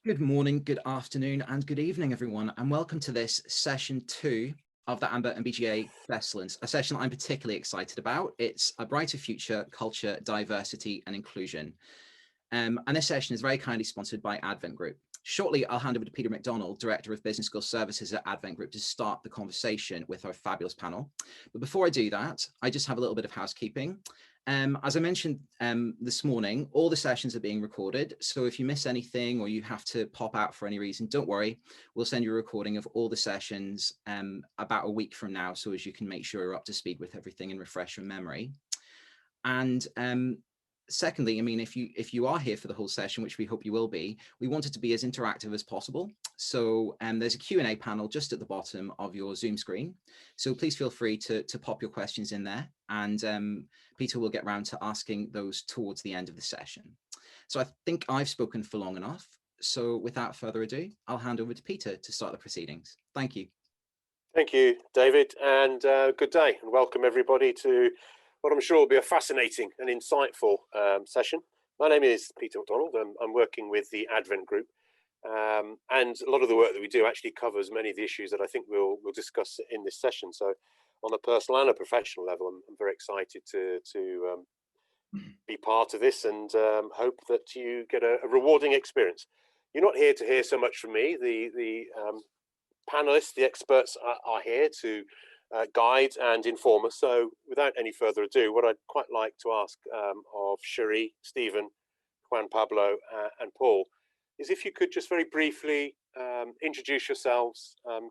Good morning, good afternoon, and good evening, everyone, and welcome to this session 2 of the Amber and BGA Excellence, a session I'm particularly excited about. It's A Brighter Future, Culture, Diversity and Inclusion. And this session is very kindly sponsored by Advent Group. Shortly, I'll hand over to Peter McDonald, Director of Business School Services at Advent Group, to start the conversation with our fabulous panel. But before I do that, I just have a little bit of housekeeping. As I mentioned this morning, all the sessions are being recorded. So if you miss anything or you have to pop out for any reason, don't worry. We'll send you a recording of all the sessions about a week from now, so as you can make sure you're up to speed with everything and refresh your memory. And secondly, I mean, if you are here for the whole session, which we hope you will be, we want it to be as interactive as possible. So there's a Q&A panel just at the bottom of your Zoom screen. So please feel free to pop your questions in there, and Peter will get round to asking those towards the end of the session. So I think I've spoken for long enough. So without further ado, I'll hand over to Peter to start the proceedings. Thank you. Thank you, David, and good day and welcome everybody to what I'm sure will be a fascinating and insightful session. My name is Peter McDonald. I'm working with the Advent Group, and a lot of the work that we do actually covers many of the issues that I think we'll discuss in this session. So on a personal and a professional level, I'm very excited to be part of this, and hope that you get a rewarding experience. You're not here to hear so much from me. The panelists, the experts are here to guide and inform us. So without any further ado, what I'd quite like to ask of Cherie, Stephen, Juan Pablo and Paul is if you could just very briefly introduce yourselves and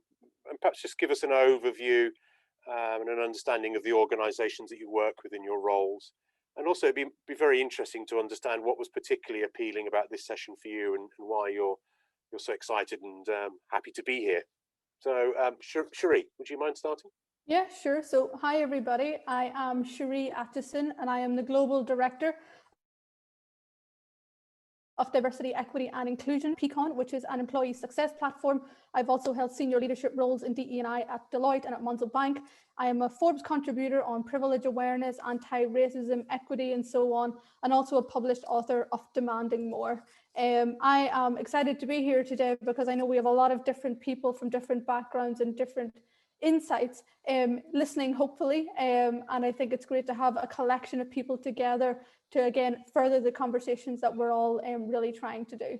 perhaps just give us an overview and an understanding of the organisations that you work with in your roles. And also it'd be very interesting to understand what was particularly appealing about this session for you, and why you're so excited and happy to be here. So Cherie, would you mind starting? Yeah, sure. So hi, everybody. I am Cherie Atchison, and I am the Global Director of Diversity, Equity and Inclusion, PECON, which is an employee success platform. I've also held senior leadership roles in DE&I at Deloitte and at Monzo Bank. I am a Forbes contributor on privilege awareness, anti-racism, equity, and so on, and also a published author of Demanding More. I am excited to be here today because I know we have a lot of different people from different backgrounds and different insights listening, hopefully, and I think it's great to have a collection of people together to again further the conversations that we're all really trying to do.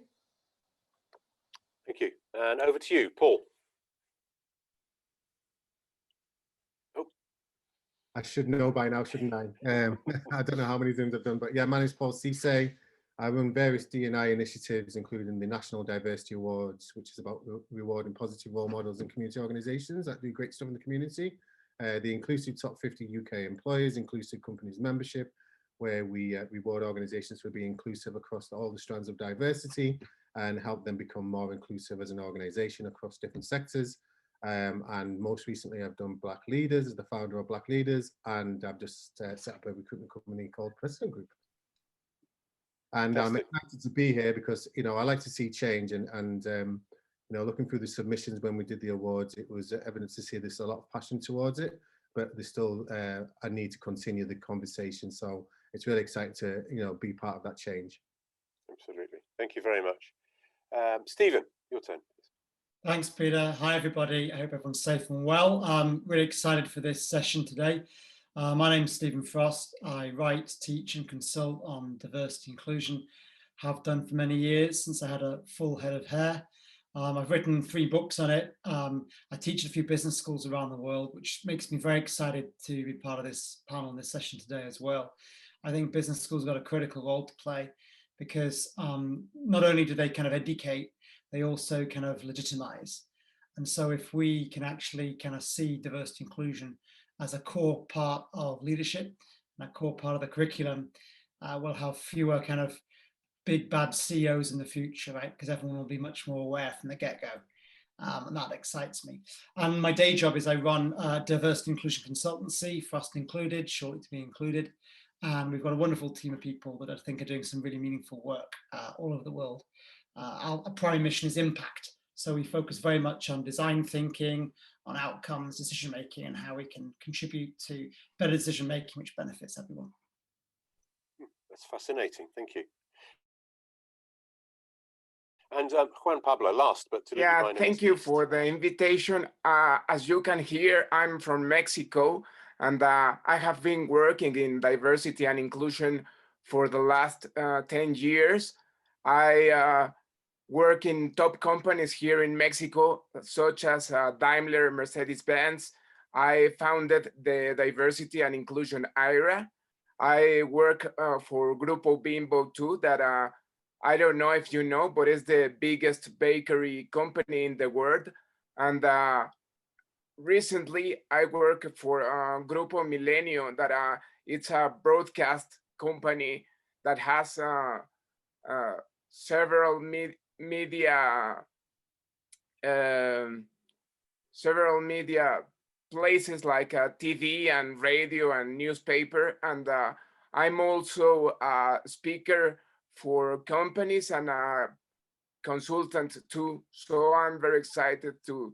Thank you. And over to you, Paul. Oh, I should know by now, shouldn't I? I don't know how many Zooms I've done, but yeah, my name is Paul Cisse. I run various D&I initiatives, including the National Diversity Awards, which is about rewarding positive role models and community organisations that do great stuff in the community. The Inclusive Top 50 UK Employers, Inclusive Companies Membership, where we reward organisations for being inclusive across all the strands of diversity and help them become more inclusive as an organisation across different sectors. And most recently, I've done Black Leaders as the founder of Black Leaders, and I've just set up a recruitment company called President Group. And I'm excited to be here because, you know, I like to see change, and you know, looking through the submissions when we did the awards, it was evident to see there's a lot of passion towards it, but there's still a need to continue the conversation. So it's really exciting to, you know, be part of that change. Absolutely. Thank you very much. Stephen, your turn. Thanks, Peter. Hi, everybody. I hope everyone's safe and well. I'm really excited for this session today. My name is Stephen Frost. I write, teach and consult on diversity inclusion, have done for many years since I had a full head of hair. I've written 3 books on it. I teach a few business schools around the world, which makes me very excited to be part of this panel and this session today as well. I think business schools have got a critical role to play because not only do they kind of educate, they also kind of legitimize. And so if we can actually kind of see diversity inclusion as a core part of leadership and a core part of the curriculum, we'll have fewer kind of big bad CEOs in the future, right? Because everyone will be much more aware from the get-go. And that excites me. And my day job is I run a diversity inclusion consultancy, Frost Included, shortly to be included. And we've got a wonderful team of people that I think are doing some really meaningful work all over the world. Our primary mission is impact. So we focus very much on design thinking, on outcomes, decision making, and how we can contribute to better decision making, which benefits everyone. That's fascinating. Thank you. And Juan Pablo, last but to Yeah, thank you for the invitation. As you can hear, I'm from Mexico, and I have been working in diversity and inclusion for the last 10 years. I work in top companies here in Mexico, such as Daimler, Mercedes-Benz. I founded the Diversity and Inclusion IRA. I work for Grupo Bimbo too, that I don't know if you know, but it's the biggest bakery company in the world. And recently I work for Grupo Milenio, that it's a broadcast company that has several several media places like TV and radio and newspaper. And I'm also a speaker for companies and a consultant too. So I'm very excited to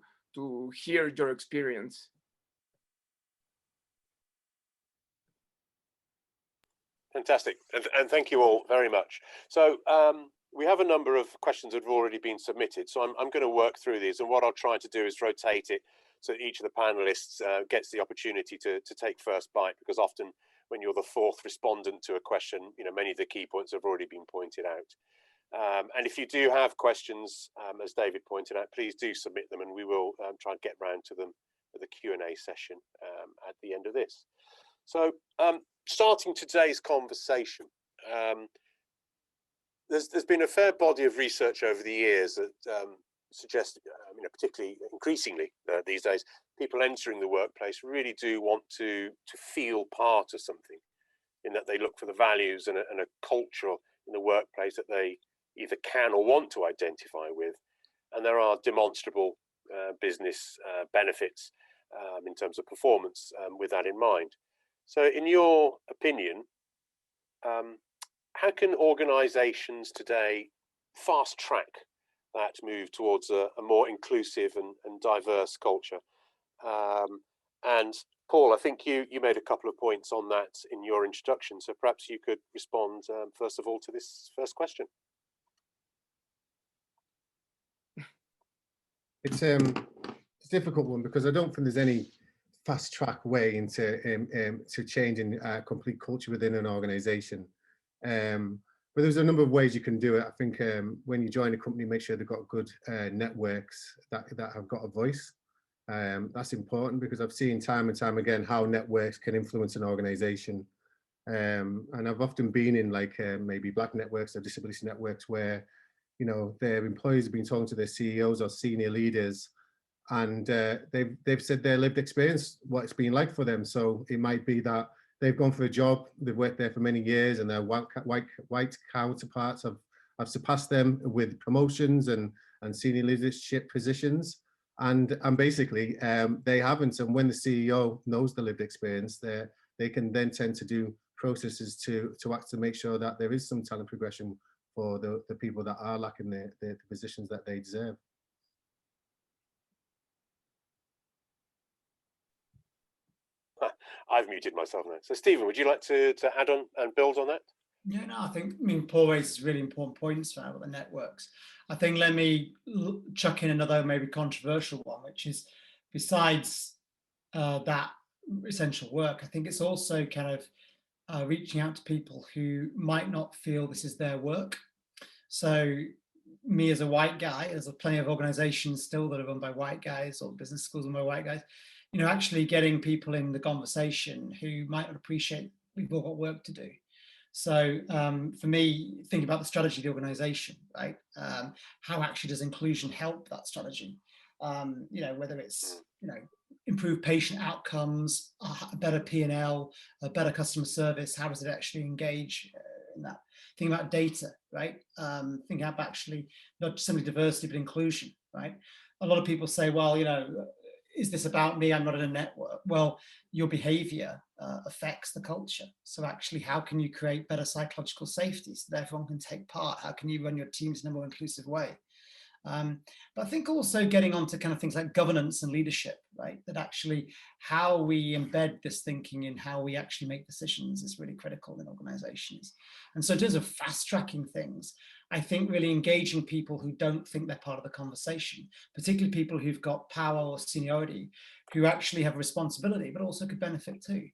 hear your experience. Fantastic, and thank you all very much. So we have a number of questions that have already been submitted, so I'm going to work through these, and what I'll try to do is rotate it so that each of the panelists gets the opportunity to take first bite, because often when you're the fourth respondent to a question, you know, many of the key points have already been pointed out. And if you do have questions, as David pointed out, please do submit them, and we will try and get round to them at the Q&A session at the end of this. So starting today's conversation, there's been a fair body of research over the years that suggests, you know, particularly increasingly these days, people entering the workplace really do want to feel part of something, in that they look for the values and a culture in the workplace that they either can or want to identify with, and there are demonstrable business benefits in terms of performance with that in mind. So in your opinion, how can organizations today fast track that move towards a more inclusive and diverse culture? And Paul, I think you made a couple of points on that in your introduction, so perhaps you could respond first of all to this first question. It's a difficult one, because I don't think there's any fast track way into to changing complete culture within an organization. But there's a number of ways you can do it. I think when you join a company, make sure they've got good networks that have got a voice. That's important, because I've seen time and time again how networks can influence an organization. And I've often been in like maybe Black networks or disability networks where, you know, their employees have been talking to their CEOs or senior leaders, and they've said their lived experience, what it's been like for them. So it might be that they've gone for a job, they've worked there for many years, and their white counterparts have surpassed them with promotions and senior leadership positions, and basically they haven't. And when the CEO knows the lived experience, they can then tend to do processes to make sure that there is some talent progression for the people that are lacking the positions that they deserve. I've muted myself now. So Stephen, would you like to add on and build on that? Yeah, no, I mean, Paul raises really important points about the networks. I think let me chuck in another maybe controversial one, which is, besides that essential work, I think it's also kind of reaching out to people who might not feel this is their work. So me as a white guy, there's plenty of organizations still that are run by white guys, or business schools run by white guys, you know, actually getting people in the conversation who might not appreciate we've all got work to do. So for me, think about the strategy of the organization, right? How actually does inclusion help that strategy? You know, whether it's, you know, improve patient outcomes, a better P&L, a better customer service, how does it actually engage in that? Think about data, right? Think about actually not just simply diversity, but inclusion, right? A lot of people say, well, you know, is this about me? I'm not in a network. Well, your behavior affects the culture. So actually, how can you create better psychological safety so that everyone can take part? How can you run your teams in a more inclusive way? But I think also getting onto kind of things like governance and leadership, right? That actually how we embed this thinking in how we actually make decisions is really critical in organizations. And so in terms of fast tracking things, I think really engaging people who don't think they're part of the conversation, particularly people who've got power or seniority, who actually have responsibility, but also could benefit too.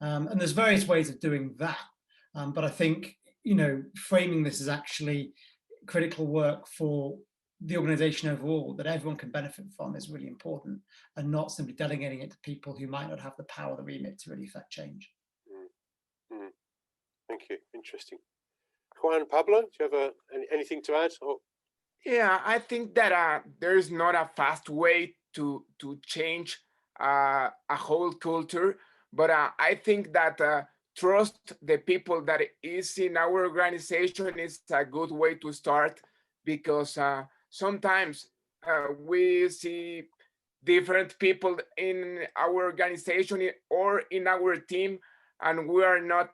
And there's various ways of doing that. But I think, framing this as actually critical work for the organization overall that everyone can benefit from is really important, and not simply delegating it to people who might not have the power, the remit to really affect change. Thank you. Interesting. Juan Pablo, do you have anything to add? Or? Yeah, I think that there is not a fast way to change a whole culture, but I think that trust the people that is in our organization is a good way to start, because sometimes we see different people in our organization or in our team, and we are not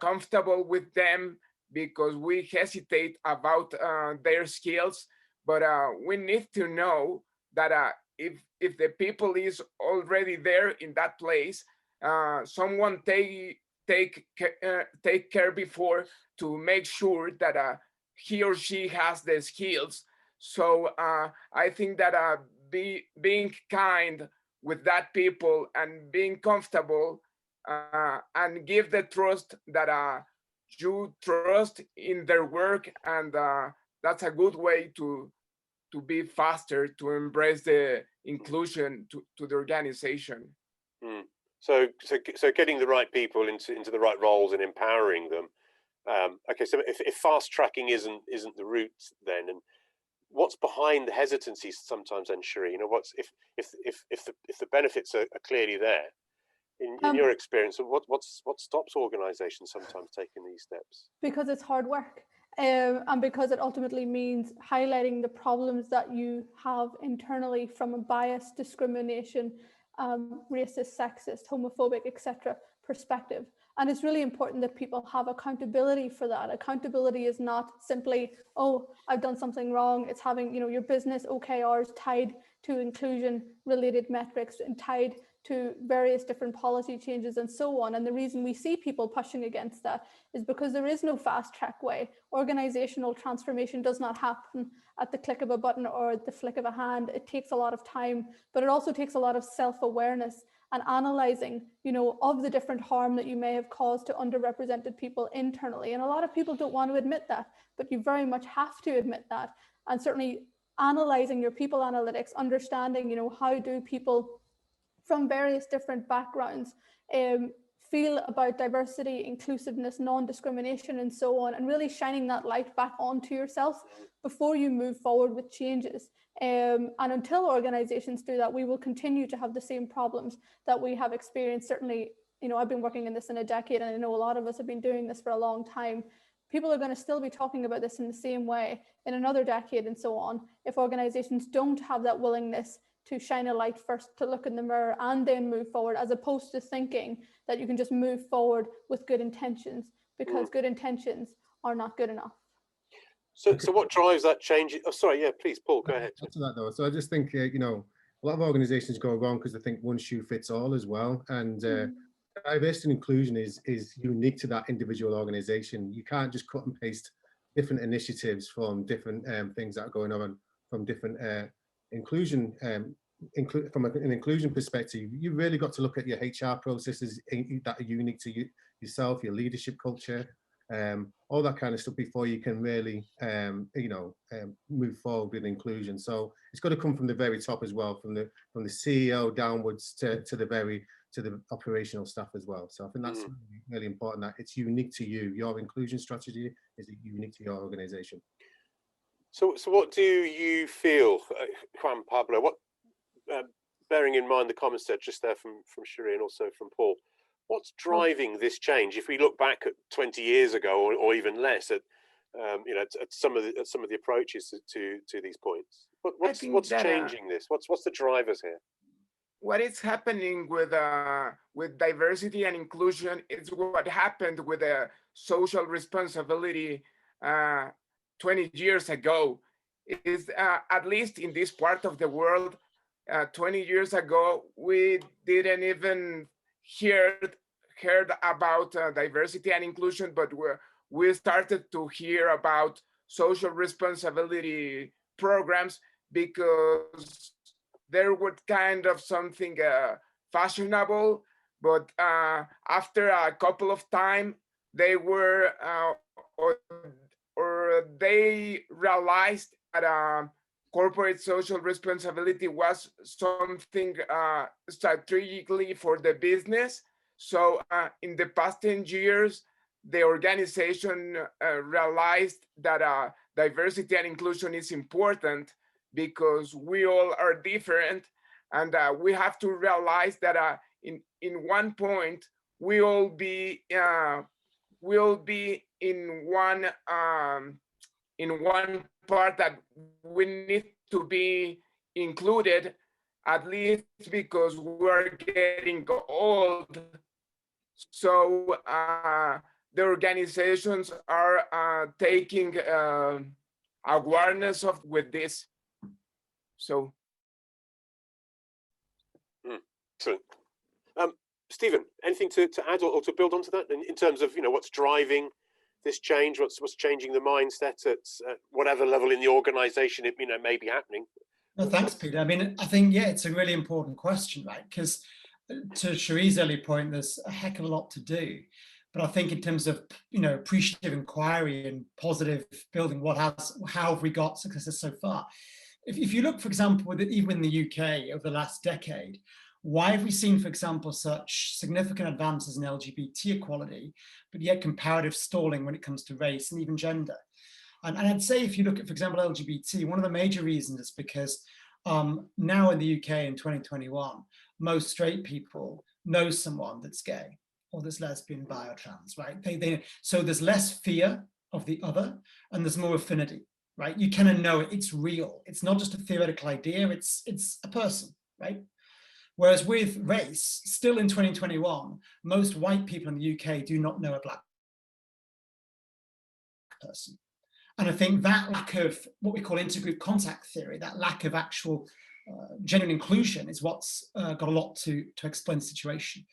comfortable with them because we hesitate about their skills. But we need to know that if the people is already there in that place, someone take care before to make sure that he or she has the skills. So I think that being kind with that people and being comfortable and give the trust that you trust in their work, and that's a good way to be faster, to embrace the inclusion to the organization. So getting the right people into the right roles and empowering them. Okay, so if fast tracking isn't the route, then, and what's behind the hesitancy sometimes, then, Cherie? What's if the benefits are clearly there? In your experience, what stops organizations sometimes taking these steps? Because it's hard work, and because it ultimately means highlighting the problems that you have internally from a bias, discrimination, racist, sexist, homophobic, etc. perspective. And it's really important that people have accountability for that. Accountability is not simply, oh, I've done something wrong. It's having, your business OKRs tied to inclusion related metrics and tied to various different policy changes and so on. And the reason we see people pushing against that is because there is no fast track way. Organizational transformation does not happen at the click of a button or the flick of a hand. It takes a lot of time, but it also takes a lot of self-awareness and analyzing, of the different harm that you may have caused to underrepresented people internally. And a lot of people don't want to admit that, but you very much have to admit that. And certainly analyzing your people analytics, understanding, how do people from various different backgrounds feel about diversity, inclusiveness, non-discrimination, and so on, and really shining that light back onto yourself before you move forward with changes. And until organizations do that, we will continue to have the same problems that we have experienced. Certainly, I've been working in this in a decade, and I know a lot of us have been doing this for a long time. People are going to still be talking about this in the same way in another decade and so on, if organizations don't have that willingness to shine a light first, to look in the mirror and then move forward, as opposed to thinking that you can just move forward with good intentions, because good intentions are not good enough. So what drives that change? Oh, sorry, yeah, please, Paul, go ahead. To that though, so I just think a lot of organizations go wrong because they think one shoe fits all as well, and diversity and inclusion is unique to that individual organization. You can't just cut and paste different initiatives from different things that are going on from different inclusion. From an inclusion perspective, you've really got to look at your HR processes that are unique to yourself, your leadership culture, all that kind of stuff before you can really move forward with inclusion. So it's got to come from the very top as well, from the CEO downwards to the operational staff as well. So I think that's really important, that it's unique to you. Your inclusion strategy is unique to your organization. So what do you feel, Juan Pablo? What, bearing in mind the comments there just there from Cherie and also from Paul, what's driving this change? If we look back at 20 years ago, or even less, at some of the approaches to these points, what's changing this? What's the drivers here? What is happening with diversity and inclusion is what happened with social responsibility 20 years ago. is at least in this part of the world, 20 years ago, we didn't even heard about diversity and inclusion, but we started to hear about social responsibility programs because there was kind of something fashionable, but after a couple of time, they were or they realized that corporate social responsibility was something strategically for the business. So in the past 10 years, the organization realized that diversity and inclusion is important because we all are different, and we have to realize that in one point we'll be in one part that we need to be included, at least because we're getting old. So the organizations are taking awareness of with this. So. Excellent. Stephen, anything to add or to build onto that in terms of what's driving this change, what's changing the mindset at whatever level in the organisation it may be happening? Well, thanks, Peter. I mean, I think it's a really important question, right? Because to Cherie's earlier point, there's a heck of a lot to do. But I think in terms of appreciative inquiry and positive building, how have we got successes so far? If you look, for example, even in the UK over the last decade, why have we seen, for example, such significant advances in LGBT equality, but yet comparative stalling when it comes to race and even gender? And I'd say if you look at, for example, LGBT, one of the major reasons is because now in the UK in 2021, most straight people know someone that's gay or that's lesbian, bi, or trans, right? So there's less fear of the other and there's more affinity, right? You kind of know it's real. It's not just a theoretical idea, it's a person, right? Whereas with race, still in 2021, most white people in the UK do not know a black person. And I think that lack of what we call intergroup contact theory, that lack of actual genuine inclusion is what's got a lot to explain the situation.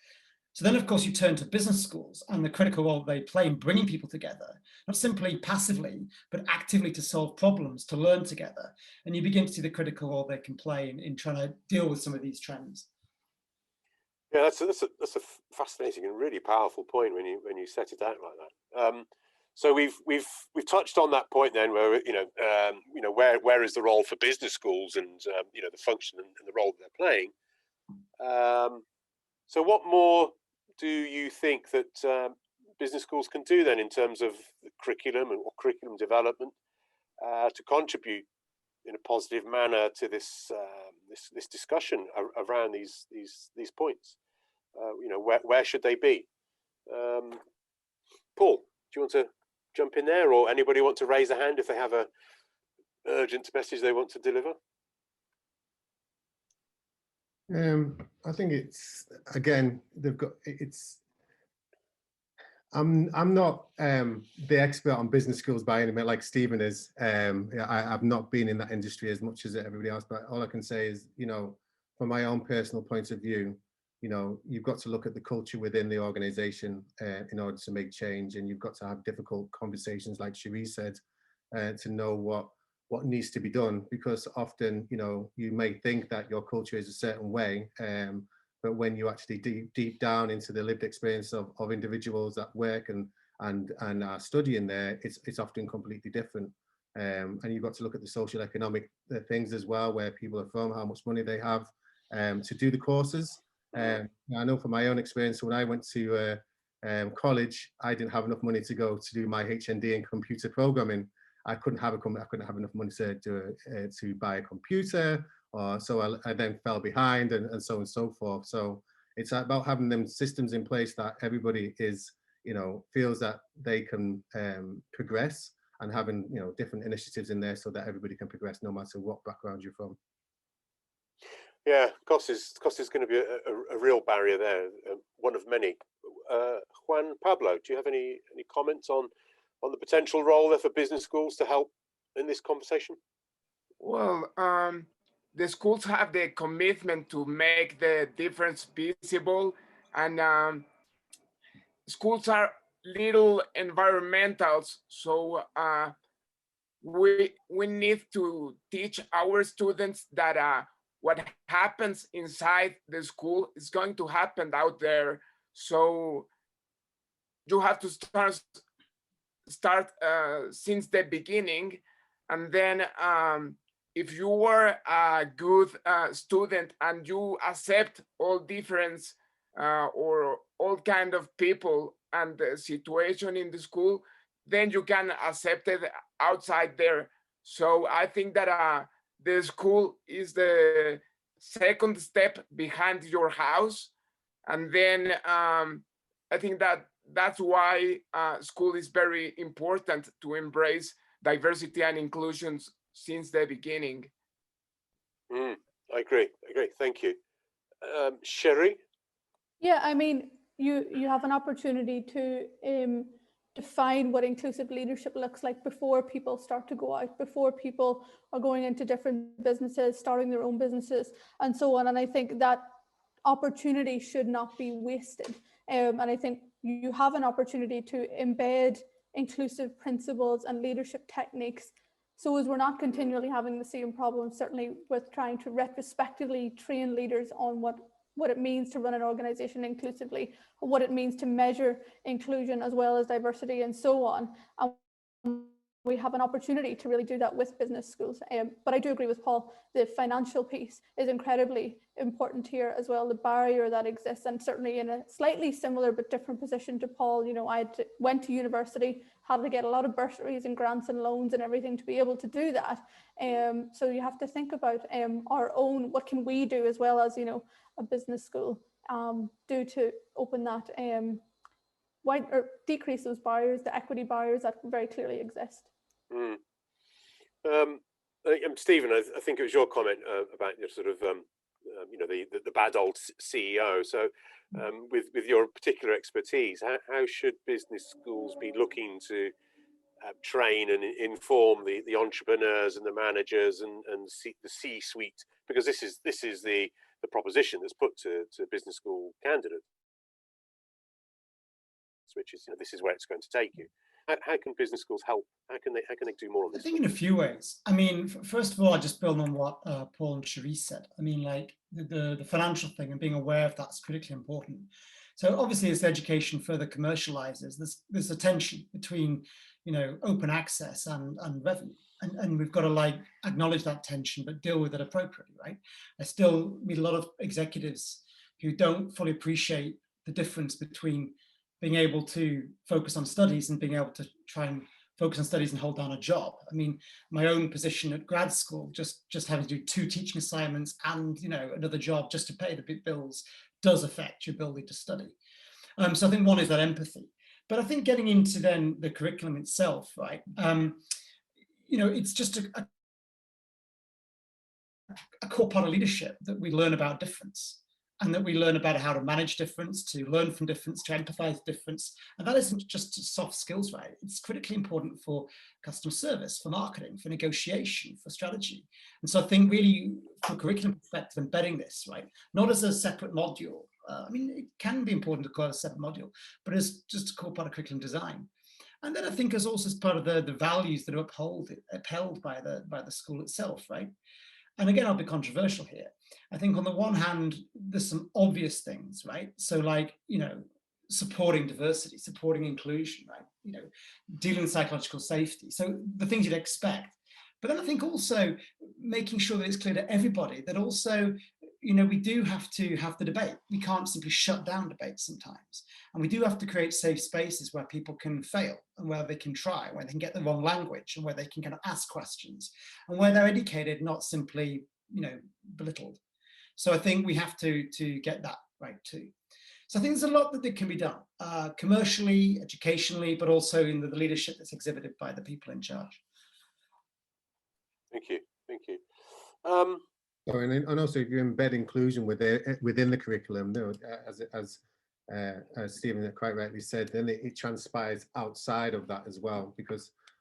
So then, of course, you turn to business schools and the critical role they play in bringing people together, not simply passively, but actively to solve problems, to learn together. And you begin to see the critical role they can play in trying to deal with some of these trends. Yeah, that's a fascinating and really powerful point when you set it out like that. So we've touched on that point then, where where is the role for business schools and the function and the role that they're playing. So what more do you think that business schools can do then in terms of the curriculum or curriculum development to contribute in a positive manner to this discussion around these points? Where should they be? Paul, do you want to jump in there, or anybody want to raise a hand if they have a urgent message they want to deliver? I think it's, again, I'm not the expert on business schools by any means, like Stephen is. I've not been in that industry as much as everybody else, but all I can say is, from my own personal point of view, you've got to look at the culture within the organization in order to make change, and you've got to have difficult conversations, like Cherie said, to know what needs to be done, because often, you may think that your culture is a certain way, but when you actually deep down into the lived experience of individuals that work and are studying there, it's often completely different. And you've got to look at the social economic things as well, where people are from, how much money they have to do the courses. I know from my own experience, when I went to college, I didn't have enough money to go to do my HND in computer programming. I couldn't have enough money to buy a computer, so I then fell behind, and so on and so forth. So it's about having them systems in place that everybody is, feels that they can progress, and having different initiatives in there so that everybody can progress no matter what background you're from. Yeah, cost is going to be a real barrier there, one of many. Juan Pablo, do you have any comments on the potential role there for business schools to help in this conversation? Well, the schools have the commitment to make the difference visible, and schools are little environmentals, so we need to teach our students that what happens inside the school is going to happen out there. So you have to start since the beginning, and then if you were a good student and you accept all difference or all kind of people and the situation in the school, then you can accept it outside there. So I think that the school is the second step behind your house, and then I think that that's why school is very important to embrace diversity and inclusion since the beginning. I agree. Thank you. Sherry? Yeah, I mean, you have an opportunity to define what inclusive leadership looks like before people start to go out, before people are going into different businesses, starting their own businesses, and so on. And I think that opportunity should not be wasted. And I think you have an opportunity to embed inclusive principles and leadership techniques, so as we're not continually having the same problems, certainly with trying to retrospectively train leaders on what it means to run an organization inclusively, what it means to measure inclusion as well as diversity, and so on. And we have an opportunity to really do that with business schools. But I do agree with Paul, the financial piece is incredibly important here as well, the barrier that exists, and certainly in a slightly similar but different position to Paul. You know, went to university, had to get a lot of bursaries and grants and loans and everything to be able to do that. So you have to think about our own, what can we do as well as, you know, a business school do to open that or decrease those barriers, the equity barriers that very clearly exist. Stephen, I think it was your comment about your sort of you know, the bad old CEO. So with your particular expertise, how should business schools be looking to train and inform the entrepreneurs and the managers and the C-suite? Because this is the proposition that's put to business school candidates, which is, you know, this is where it's going to take you. How can business schools help? How can they do more on this? I think in a few ways. I mean, first of all, I just build on what Paul and Cherise said. I mean, like the financial thing and being aware of that's critically important. So obviously, as education further commercializes, there's a tension between, you know, open access and revenue, and we've got to like acknowledge that tension, but deal with it appropriately, right? I still meet a lot of executives who don't fully appreciate the difference between being able to focus on studies and being able to try and focus on studies and hold down a job. I mean, my own position at grad school, just having to do 2 teaching assignments and, you know, another job just to pay the big bills does affect your ability to study. So I think one is that empathy. But I think getting into then the curriculum itself, right? You know, it's just a core part of leadership that we learn about difference, and that we learn about how to manage difference, to learn from difference, to empathize difference. And that isn't just soft skills, right? It's critically important for customer service, for marketing, for negotiation, for strategy. And so I think really from a curriculum perspective, embedding this, right? Not as a separate module. I mean, it can be important to call it a separate module, but as just a core part of curriculum design. And then I think as also as part of the values that are upheld by the school itself, right? And again, I'll be controversial here. I think on the one hand, there's some obvious things, right? So like, you know, supporting diversity, supporting inclusion, right? You know, dealing with psychological safety. So the things you'd expect. But then I think also making sure that it's clear to everybody that also, you know, we do have to have the debate. We can't simply shut down debate sometimes. And we do have to create safe spaces where people can fail and where they can try, where they can get the wrong language and where they can kind of ask questions and where they're educated, not simply, you know, belittled. So I think we have to get that right too. So I think there's a lot that can be done commercially, educationally, but also in the leadership that's exhibited by the people in charge. Thank you. And also, if you embed inclusion within the curriculum, you know, as Stephen quite rightly said, then it transpires outside of that as well.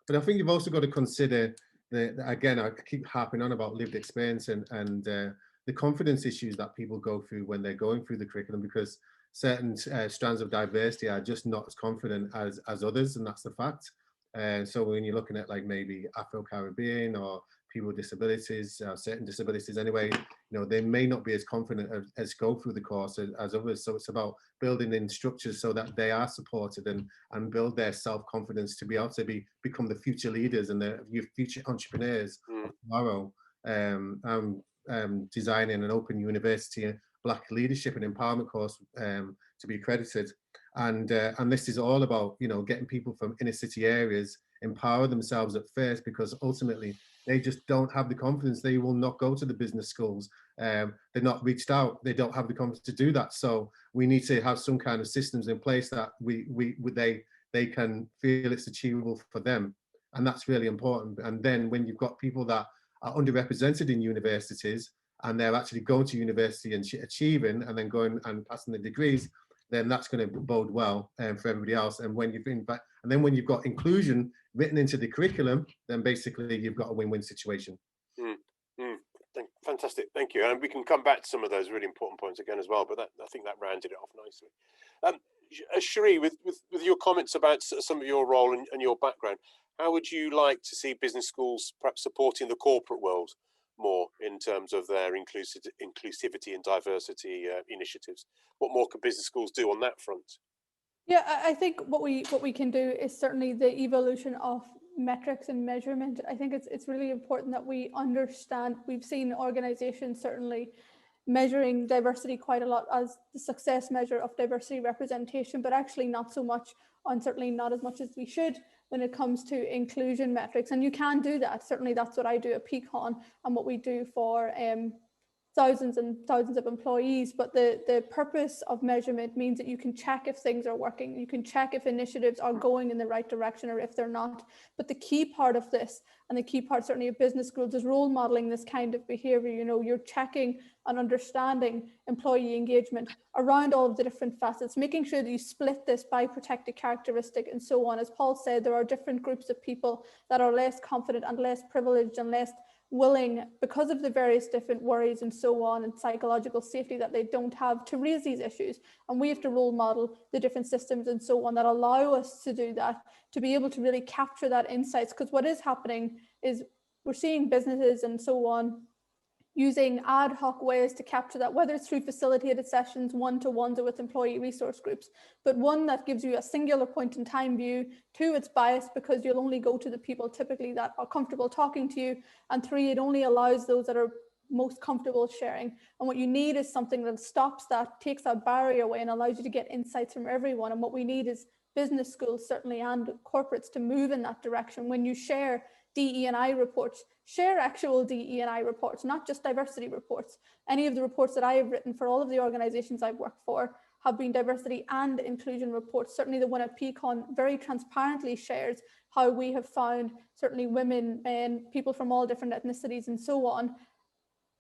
But I think you've also got to consider again, I keep harping on about lived experience and the confidence issues that people go through when they're going through the curriculum, because certain strands of diversity are just not as confident as others, and that's the fact. And so when you're looking at like maybe Afro-Caribbean or people with disabilities, certain disabilities anyway, you know, they may not be as confident as go through the course as others. So it's about building in structures so that they are supported and build their self-confidence to be able to become the future leaders and the future entrepreneurs of tomorrow. Designing an open university Black leadership and empowerment course to be accredited. And this is all about, you know, getting people from inner city areas empower themselves at first, because ultimately they just don't have the confidence. They will not go to the business schools. They're not reached out. They don't have the confidence to do that. So we need to have some kind of systems in place that they can feel it's achievable for them. And that's really important. And then when you've got people that are underrepresented in universities and they're actually going to university and achieving and then going and passing the degrees, then that's going to bode well for everybody else. And when when you've got inclusion written into the curriculum, then basically you've got a win-win situation. Fantastic, thank you. And we can come back to some of those really important points again as well, but I think that rounded it off nicely. Cherie, with your comments about some of your role and your background, how would you like to see business schools perhaps supporting the corporate world more in terms of their inclusivity and diversity initiatives? What more can business schools do on that front? Yeah, I think what we can do is certainly the evolution of metrics and measurement. I think it's really important that we understand. We've seen organizations certainly measuring diversity quite a lot as the success measure of diversity representation, but actually not so much, and certainly not as much as we should when it comes to inclusion metrics. And you can do that. Certainly that's what I do at Peakon and what we do for thousands and thousands of employees. But the purpose of measurement means that you can check if things are working. You can check if initiatives are going in the right direction or if they're not. But the key part of this, and the key part certainly of business schools, is role modeling this kind of behavior. You know, you're checking and understanding employee engagement around all of the different facets, making sure that you split this by protected characteristic and so on. As Paul said, there are different groups of people that are less confident and less privileged and less willing, because of the various different worries and so on and psychological safety that they don't have, to raise these issues. And we have to role model the different systems and so on that allow us to do that, to be able to really capture that insights. Because what is happening is we're seeing businesses and so on using ad hoc ways to capture that, whether it's through facilitated sessions, one-to-ones, or with employee resource groups. But one, that gives you a singular point in time view. Two, it's biased because you'll only go to the people typically that are comfortable talking to you. And three, it only allows those that are most comfortable sharing. And what you need is something that stops that, takes that barrier away, and allows you to get insights from everyone. And what we need is business schools certainly and corporates to move in that direction. When you share DE&I reports, share actual DE&I reports, not just diversity reports. Any of the reports that I have written for all of the organizations I've worked for have been diversity and inclusion reports. Certainly the one at Peakon very transparently shares how we have found certainly women, men, people from all different ethnicities and so on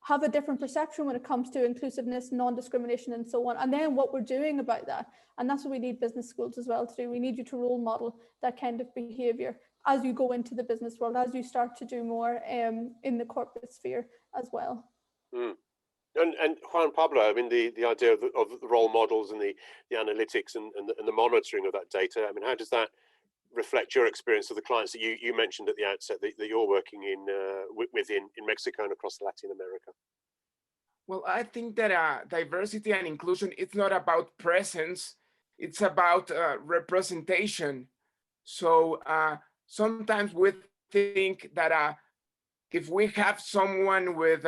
have a different perception when it comes to inclusiveness, non-discrimination and so on, and then what we're doing about that. And that's what we need business schools as well to do. We need you to role model that kind of behavior as you go into the business world, as you start to do more in the corporate sphere as well. And Juan Pablo, I mean, the idea of the role models and the analytics and the monitoring of that data, I mean, how does that reflect your experience of the clients that you mentioned at the outset that you're working within Mexico and across Latin America? Well, I think that diversity and inclusion, it's not about presence, it's about representation. So sometimes we think that if we have someone with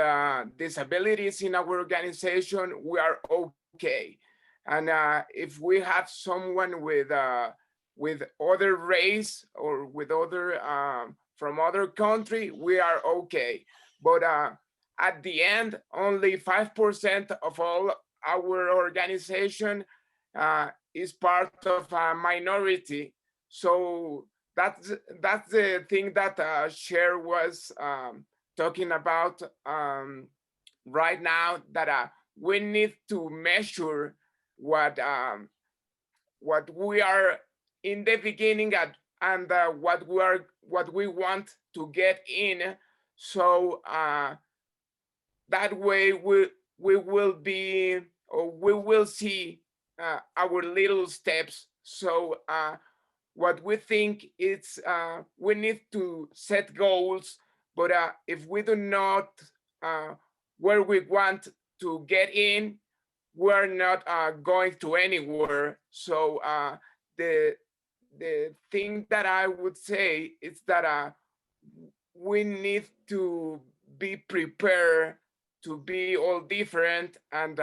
disabilities in our organization, we are okay. And if we have someone with other race or with other from other country, we are okay. But at the end, only 5% of all our organization is part of a minority. So that's the thing that Cher was talking about right now, that we need to measure what we are in the beginning and what we want to get in. So that way we will be, or we will see our little steps. So what we think is we need to set goals, but if we do not where we want to get in, we're not going to anywhere. So the thing that I would say is that we need to be prepared to be all different, and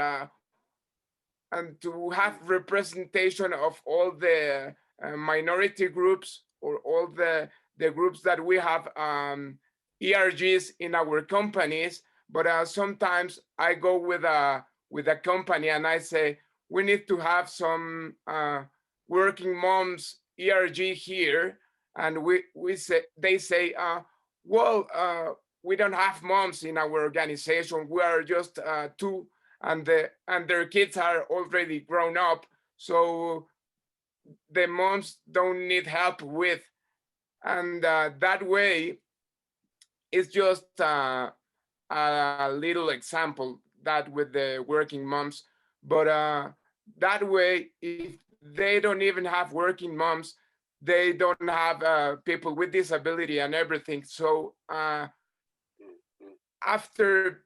to have representation of all the minority groups, or all the groups that we have ERGs in our companies. But sometimes I go with a company and I say, we need to have some working moms ERG here. And they say, well, we don't have moms in our organization. We are just two, and their kids are already grown up. So the moms don't need help with. And that way, it's just a little example that with the working moms. But that way, if they don't even have working moms, they don't have people with disability and everything. So after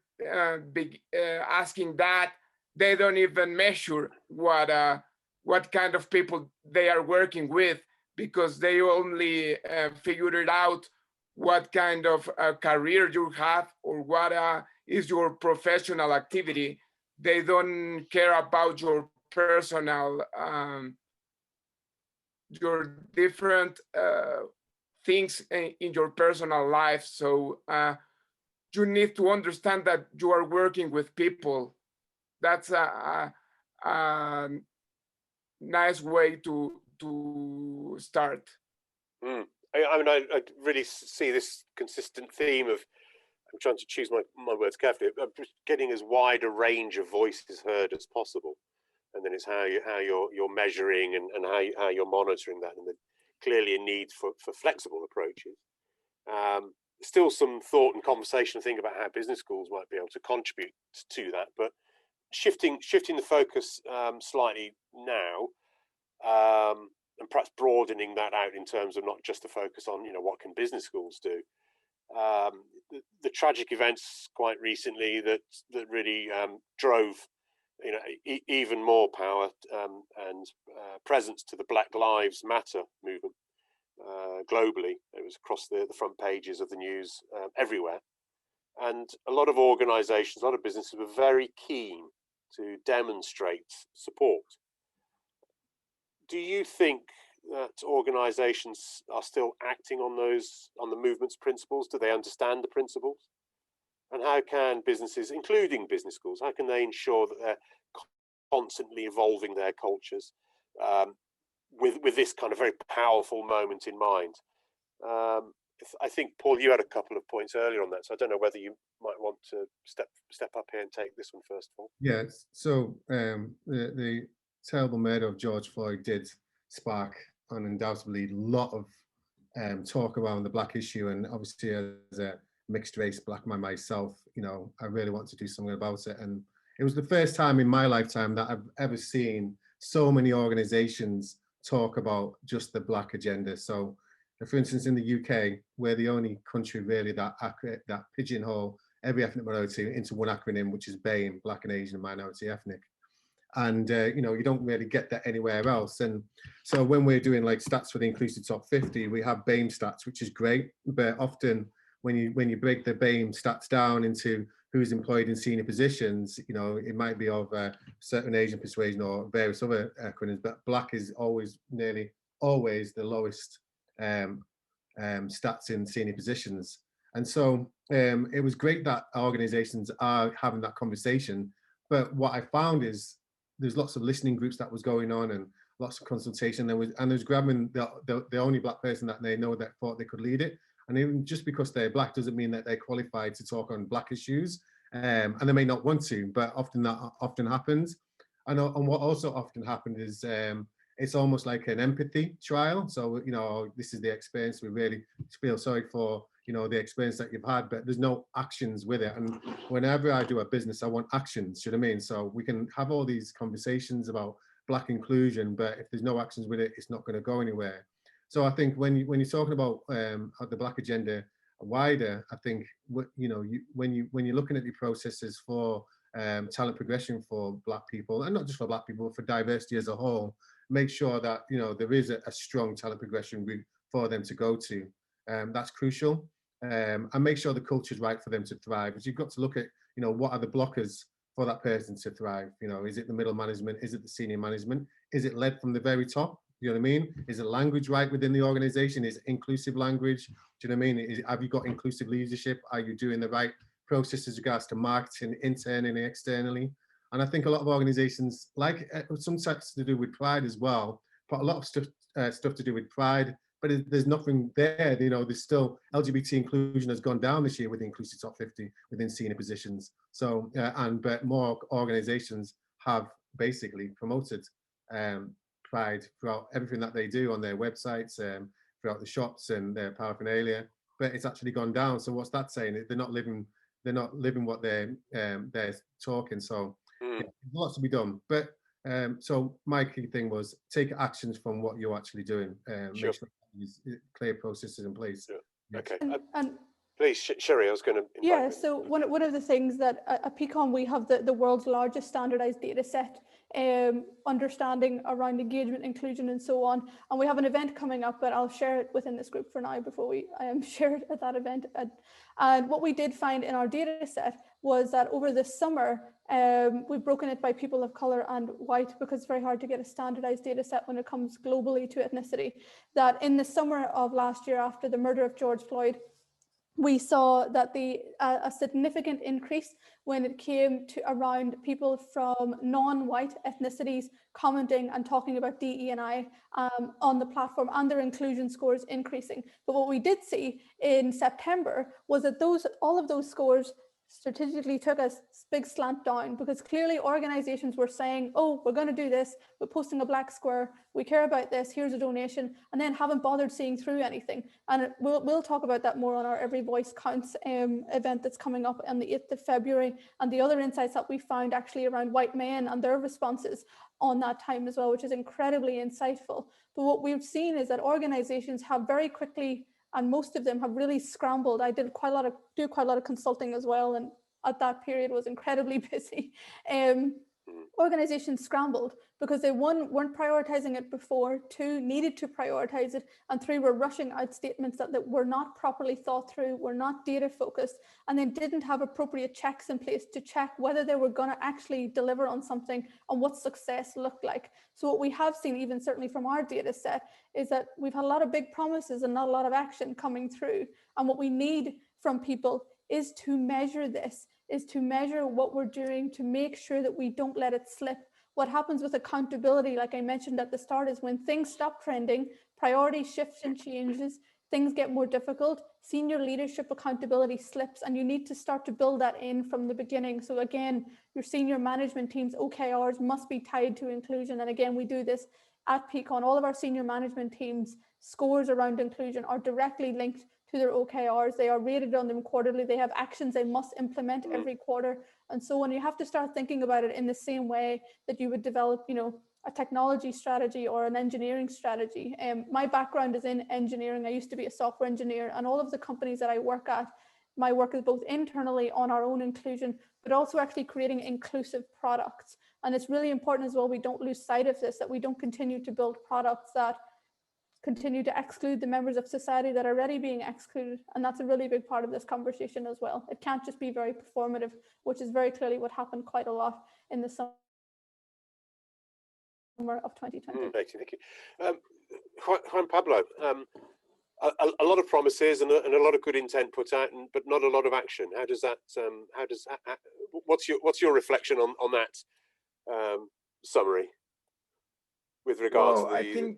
asking that, they don't even measure what kind of people they are working with, because they only figured it out what kind of career you have, or what is your professional activity. They don't care about your personal, your different things in your personal life. So you need to understand that you are working with people. That's a nice way to start. I mean, I really see this consistent theme of, I'm trying to choose my words carefully, getting as wide a range of voices heard as possible, and then it's how you're measuring and how you're monitoring that, and then clearly a need for flexible approaches. Still some thought and conversation to think about how business schools might be able to contribute to that, but shifting the focus slightly now, and perhaps broadening that out in terms of not just the focus on, what can business schools do. The tragic events quite recently that really drove, even more power and presence to the Black Lives Matter movement globally. It was across the front pages of the news everywhere, and a lot of organisations, a lot of businesses were very keen to demonstrate support. Do you think that organisations are still acting on the movement's principles? Do they understand the principles? And how can businesses, including business schools, how can they ensure that they're constantly evolving their cultures with this kind of very powerful moment in mind? I think, Paul, you had a couple of points earlier on that, so I don't know whether you might want to step up here and take this one first of all. Yes. So the terrible murder of George Floyd did spark undoubtedly a lot of talk around the Black issue, and obviously as a mixed race Black man myself, I really want to do something about it. And it was the first time in my lifetime that I've ever seen so many organizations talk about just the Black agenda. So for instance, in the UK, we're the only country really that pigeonhole every ethnic minority into one acronym, which is BAME, Black and Asian Minority Ethnic. And you don't really get that anywhere else. And so when we're doing like stats for the inclusive top 50, we have BAME stats, which is great, but often when you break the BAME stats down into who's employed in senior positions, it might be of a certain Asian persuasion or various other acronyms, but Black is nearly always the lowest stats in senior positions. And so it was great that organizations are having that conversation. But what I found is there's lots of listening groups that was going on and lots of consultation. There was grabbing the only Black person that they know that thought they could lead it. And even just because they're Black doesn't mean that they're qualified to talk on Black issues. And they may not want to, but often that happens. And what also often happened is it's almost like an empathy trial. So, you know, this is the experience. We really feel sorry for, you know, the experience that you've had, but there's no actions with it. And whenever I do a business, I want actions, you know what I mean? So we can have all these conversations about Black inclusion, but if there's no actions with it, it's not going to go anywhere. So I think when you're talking about the Black agenda wider, I think you know, when you're looking at the processes for talent progression for Black people, and not just for Black people, for diversity as a whole, make sure that, you know, there is a strong talent progression route for them to go to. That's crucial, and make sure the culture is right for them to thrive. Because you've got to look at, you know, what are the blockers for that person to thrive. You know, is it the middle management? Is it the senior management? Is it led from the very top? You know what I mean? Is the language right within the organization? Is it inclusive language? Do you know what I mean? Have you got inclusive leadership? Are you doing the right processes with regards to marketing, internally and externally? And I think a lot of organizations, like some sectors to do with pride as well, but a lot of stuff to do with pride, but there's nothing there. You know, there's still LGBT inclusion has gone down this year with the inclusive top 50 within senior positions. So, but more organizations have basically promoted pride throughout everything that they do on their websites, throughout the shops and their paraphernalia, but it's actually gone down. So what's that saying? They're not living what they're talking. So yeah, there's lots to be done. But so my key thing was take actions from what you're actually doing. Make sure these clear processes in place. Sure. Yeah. Okay. And Please, Sherry, I was going to invite yeah, you. so one of the things that at PCON, we have the world's largest standardized data set, understanding around engagement, inclusion, and so on. And we have an event coming up, but I'll share it within this group for now before we share it at that event. And what we did find in our data set was that over the summer, we've broken it by people of color and white, because it's very hard to get a standardized data set when it comes globally to ethnicity. That in the summer of last year, after the murder of George Floyd, we saw that a significant increase when it came to around people from non-white ethnicities commenting and talking about DE&I on the platform, and their inclusion scores increasing. But what we did see in September was that all of those scores strategically took a big slant down, because clearly organizations were saying, oh, we're going to do this, we're posting a black square, we care about this, here's a donation, and then haven't bothered seeing through anything. And we'll talk about that more on our Every Voice Counts event that's coming up on the 8th of February, and the other insights that we found actually around white men and their responses on that time as well, which is incredibly insightful. But what we've seen is that organizations have very quickly, and most of them have really scrambled. I do quite a lot of consulting as well, and at that period was incredibly busy. Organizations scrambled because they, one, weren't prioritizing it before, two, needed to prioritize it, and three, were rushing out statements that were not properly thought through, were not data focused, and then didn't have appropriate checks in place to check whether they were going to actually deliver on something and what success looked like. So what we have seen, even certainly from our data set, is that we've had a lot of big promises and not a lot of action coming through. And what we need from people is to measure this, is to measure what we're doing to make sure that we don't let it slip. What happens with accountability, like I mentioned at the start, is when things stop trending, priority shifts and changes, things get more difficult, senior leadership accountability slips, and you need to start to build that in from the beginning. So again, your senior management team's OKRs must be tied to inclusion. And again, we do this at PCON. All of our senior management teams' scores around inclusion are directly linked to their OKRs. They are rated on them quarterly. They have actions they must implement every quarter. And so on, you have to start thinking about it in the same way that you would develop, a technology strategy or an engineering strategy. My background is in engineering. I used to be a software engineer, and all of the companies that I work at, my work is both internally on our own inclusion, but also actually creating inclusive products. And it's really important as well, we don't lose sight of this, that we don't continue to build products that continue to exclude the members of society that are already being excluded. And that's a really big part of this conversation as well. It can't just be very performative, which is very clearly what happened quite a lot in the summer of 2020. Thank you. Juan Pablo, a lot of promises and a lot of good intent put out, but not a lot of action. How does that? What's your reflection on that summary with regards to the?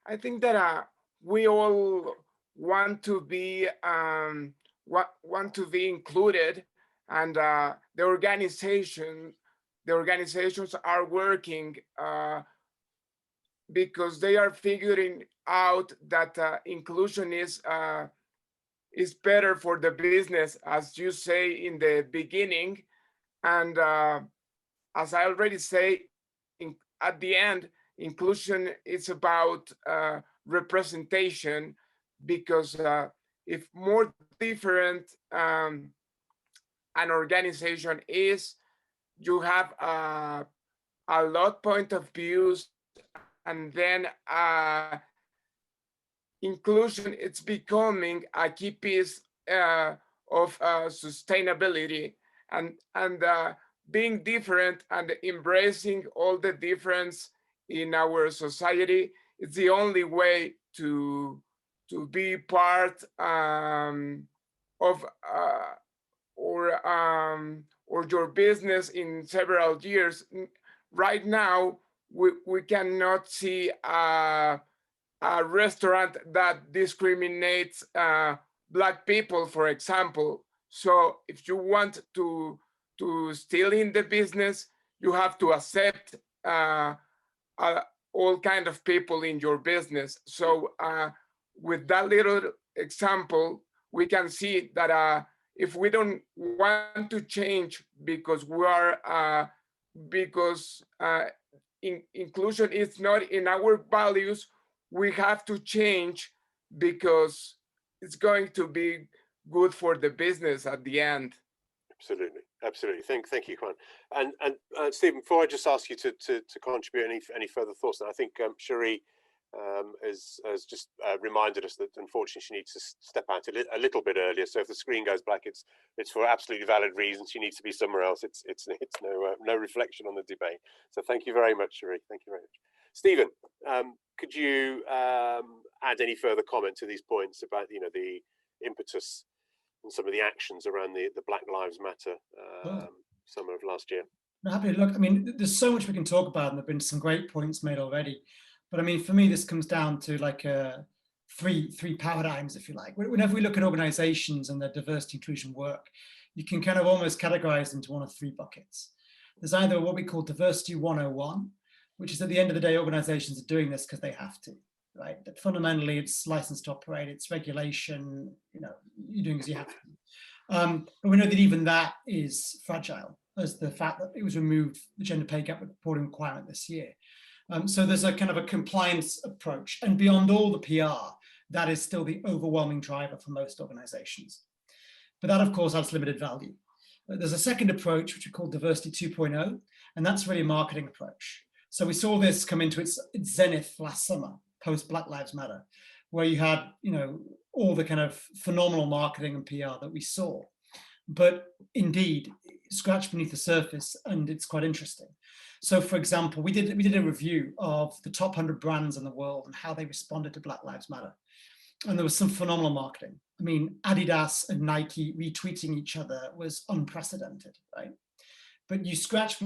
I think that we all want to be included, and the organizations are working because they are figuring out that inclusion is better for the business, as you say in the beginning. And as I already say, at the end, inclusion is about representation, because if more different an organization is, you have a lot point of views, and then inclusion, it's becoming a key piece of sustainability, and being different and embracing all the difference in our society. It's the only way to be part of or your business in several years. Right now, we cannot see a restaurant that discriminates Black people, for example. So if you want to still in the business, you have to accept all kind of people in your business. So with that little example, we can see that if we don't want to change because we are inclusion is not in our values, we have to change because it's going to be good for the business at the end. Absolutely, absolutely. Thank you, Juan. And Stephen, before I just ask you to contribute any further thoughts, and I think Cherie has just reminded us that unfortunately she needs to step out a little bit earlier. So if the screen goes black, it's for absolutely valid reasons. She needs to be somewhere else. It's no reflection on the debate. So thank you very much, Cherie. Thank you very much. Stephen, could you add any further comment to these points about the impetus and some of the actions around the Black Lives Matter summer of last year? I'm happy to look. I mean, there's so much we can talk about, and there've been some great points made already. But I mean, for me, this comes down to like three paradigms, if you like. Whenever we look at organizations and their diversity inclusion work, you can kind of almost categorize them into one of three buckets. There's either what we call diversity 101, which is at the end of the day, organizations are doing this because they have to, right? But fundamentally, it's license to operate, it's regulation, you're doing as you have to. But we know that even that is fragile, as the fact that it was removed, the gender pay gap reporting requirement this year. So there's a kind of a compliance approach, and beyond all the PR, that is still the overwhelming driver for most organizations. But that, of course, has limited value. There's a second approach, which we call diversity 2.0, and that's really a marketing approach. So we saw this come into its zenith last summer, post Black Lives Matter, where you had, all the kind of phenomenal marketing and PR that we saw. But indeed, scratch beneath the surface, and it's quite interesting. So, for example, we did a review of the top 100 brands in the world and how they responded to Black Lives Matter. And there was some phenomenal marketing. I mean, Adidas and Nike retweeting each other was unprecedented, right? But you scratch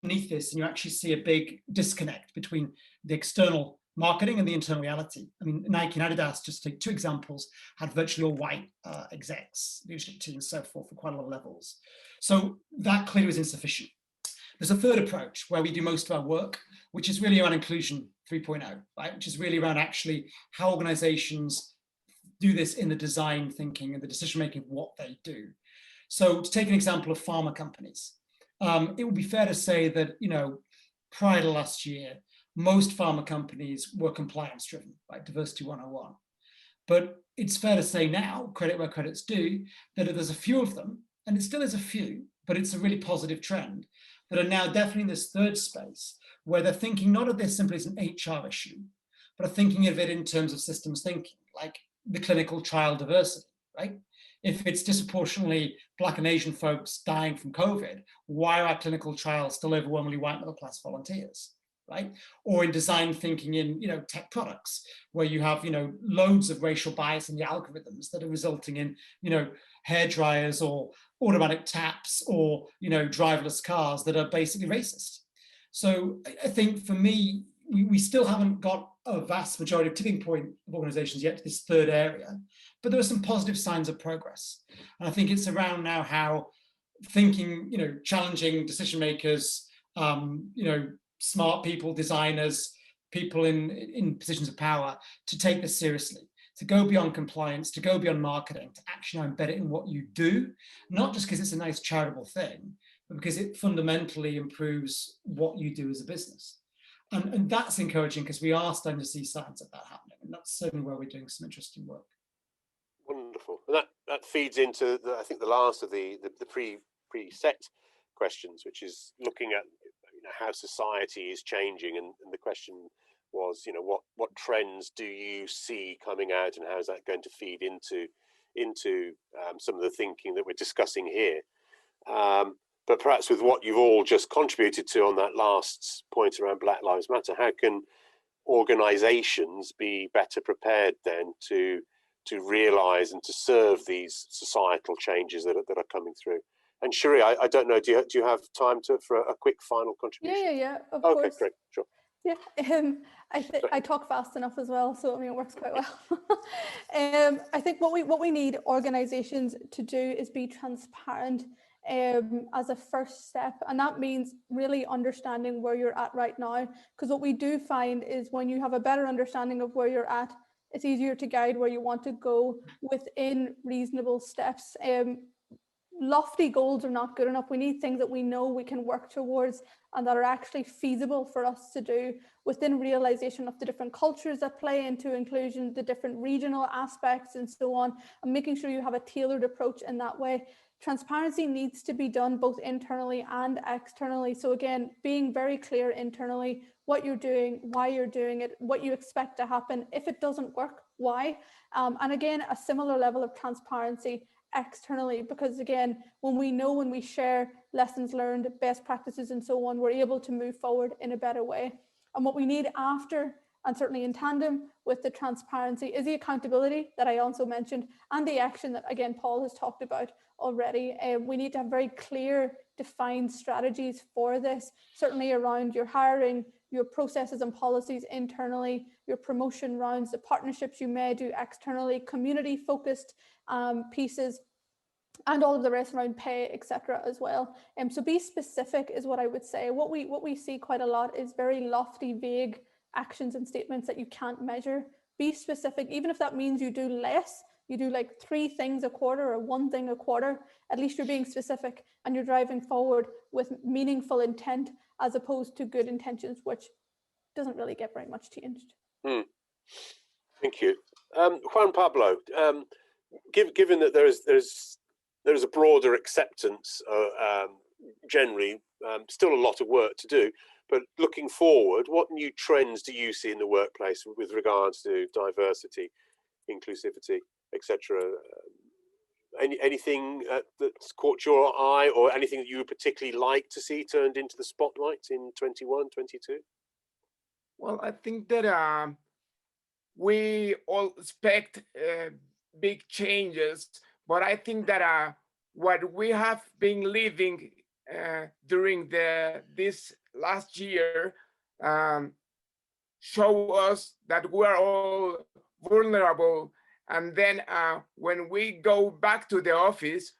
beneath this and you actually see a big disconnect between the external marketing and the internal reality. I mean, Nike and Adidas, just to take two examples, had virtually all white execs, leadership teams, and so forth, for quite a lot of levels. So that clearly was insufficient. There's a third approach where we do most of our work, which is really around inclusion 3.0, right? Which is really around actually how organizations do this in the design thinking and the decision-making of what they do. So to take an example of pharma companies, it would be fair to say that, prior to last year, most pharma companies were compliance driven, right? Diversity 101. But it's fair to say now, credit where credit's due, that there's a few of them, and it still is a few, but it's a really positive trend, that are now definitely in this third space where they're thinking not of this simply as an HR issue, but are thinking of it in terms of systems thinking, like the clinical trial diversity, right? If it's disproportionately Black and Asian folks dying from COVID, why are our clinical trials still overwhelmingly white middle class volunteers? Right? Or in design thinking in tech products, where you have loads of racial bias in the algorithms that are resulting in hair dryers or automatic taps or driverless cars that are basically racist. So I think for me, we still haven't got a vast majority of tipping point of organizations yet to this third area, but there are some positive signs of progress. And I think it's around now how thinking, challenging decision makers, smart people, designers, people in positions of power to take this seriously, to go beyond compliance, to go beyond marketing, to actually embed it in what you do, not just because it's a nice charitable thing, but because it fundamentally improves what you do as a business. And that's encouraging because we are starting to see signs of that happening. And that's certainly where we're doing some interesting work. Wonderful. And that feeds into, I think, the last of the preset questions, which is looking at how society is changing. And the question was, what trends do you see coming out, and how is that going to feed into some of the thinking that we're discussing here? But perhaps with what you've all just contributed to on that last point around Black Lives Matter, how can organisations be better prepared then to realise and to serve these societal changes that are coming through? And Cherie, I don't know, do you have time for a quick final contribution? Yeah, of course. course. Okay, great, sure. Yeah, I talk fast enough as well, so I mean it works quite well. I think what we need organisations to do is be transparent as a first step, and that means really understanding where you're at right now. Because what we do find is when you have a better understanding of where you're at, it's easier to guide where you want to go within reasonable steps. Lofty goals are not good enough. We need things that we know we can work towards and that are actually feasible for us to do within realization of the different cultures that play into inclusion, the different regional aspects and so on, and making sure you have a tailored approach in that way. Transparency needs to be done both internally and externally. So again, being very clear internally what you're doing, why you're doing it, what you expect to happen. If it doesn't work, why? And again, a similar level of transparency externally, because again, when we share lessons learned, best practices and so on, we're able to move forward in a better way. And what we need after, and certainly in tandem with the transparency, is the accountability that I also mentioned, and the action that again Paul has talked about already. We need to have very clear, defined strategies for this, certainly around your hiring, your processes and policies internally, your promotion rounds, the partnerships you may do externally, community focused pieces, and all of the rest around pay, etc. as well. So be specific is what I would say. What we see quite a lot is very lofty, vague actions and statements that you can't measure. Be specific, even if that means you do less, you do like 3 things a quarter or 1 thing a quarter, at least you're being specific and you're driving forward with meaningful intent as opposed to good intentions, which doesn't really get very much changed. Thank you. Juan Pablo, given that there's a broader acceptance generally, still a lot of work to do, but looking forward, what new trends do you see in the workplace with regards to diversity, inclusivity, etc.? Anything that's caught your eye, or anything that you would particularly like to see turned into the spotlight in 21, 22? Well, I think that we all expect big changes, but I think that what we have been living during this last year show us that we are all vulnerable, and then when we go back to the office,